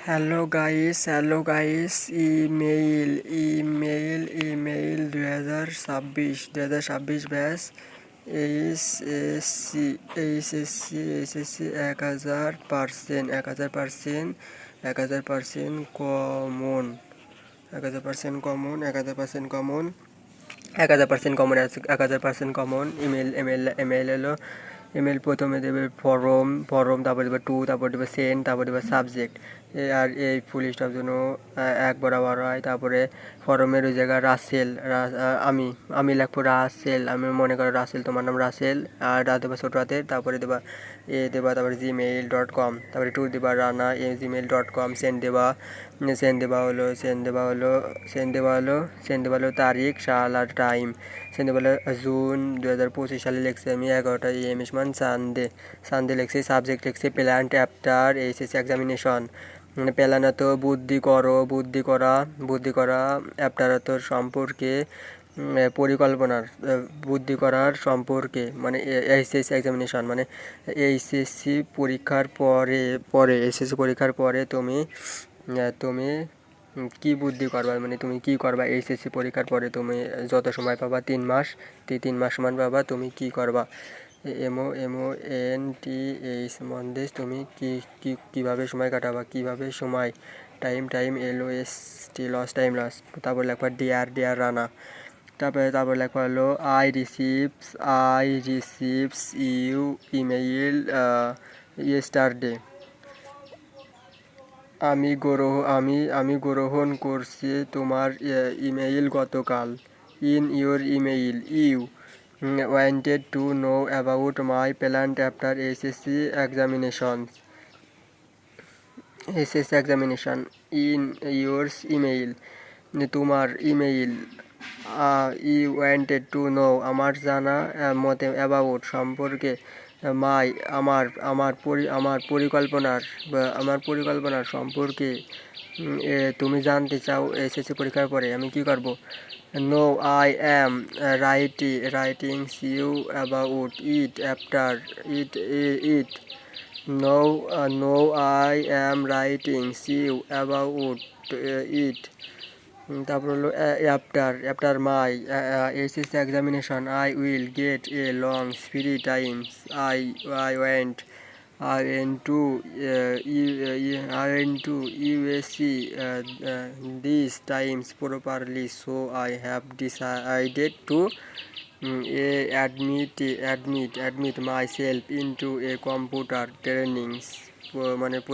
Hello guys, email 2026 batch HSC 1000% common 1000% common email এলো। Email প্রথমে দেবে ফরম, তারপর দেবে টু, তারপর দেবে সেন্ড, তারপর দেবে সাবজেক্ট। আর এই ফুল স্টপ জন্য এক বরাবর হয়। তারপরে ফরমের ওই জায়গায় আমি লিখবো রাসেল, আমি মনে করো রাসেল, তোমার নাম রাসেল, আর দেবা ছোটো হাতে, তারপরে দেবা তারপরে gmail.com, তারপরে টু দেবা রানা gmail.com, সেন্ড দেবা হলো তারিখ, সাল আর টাইম। সেন্ড দেবা হলো জুন 2025 সালে লিখছি আমি 11টা AM সানডে লিখছি। সাবজেক্ট লিখছি plant after HSC examination. Plan তো বুদ্ধি করা, অ্যাফটার তো সম্পর্কে, বুদ্ধি করার সম্পর্কে, মানে এইচএসসি এক্সামিনেশন মানে এইচএসসি পরীক্ষার পরে তুমি কি বুদ্ধি করবা, মানে তুমি কি করবা এইচএসসি পরীক্ষার পরে। তুমি যত সময় পাবা 3 মাস সমান পাবা, তুমি কি করবা। MONTH মন্দেশ, তুমি কিভাবে সময় কাটাবা, কিভাবে সময় টাইম লস। তারপর লেখবা ডিয়ার রানা। তারপর লেখা হলো I receives you email yesterday. আমি গ্রহণ করছি তোমার ইমেইল গতকাল। In your email you wanted to know about my plan after examination in yours email. তোমার email you wanted to know, আমার জানা মতে, অ্যাবাউট সম্পর্কে, মাই আমার পরিকল্পনার সম্পর্কে। তুমি জানতে চাও এসএসসি পরীক্ষার পরে আমি কি করব। No I am writing you about it after it. No I am writing you about it. তারপর হলো after my HSC examination I will get a long free times. I went to USC this times properly, so I have decided to admit myself into a computer trainings, মানে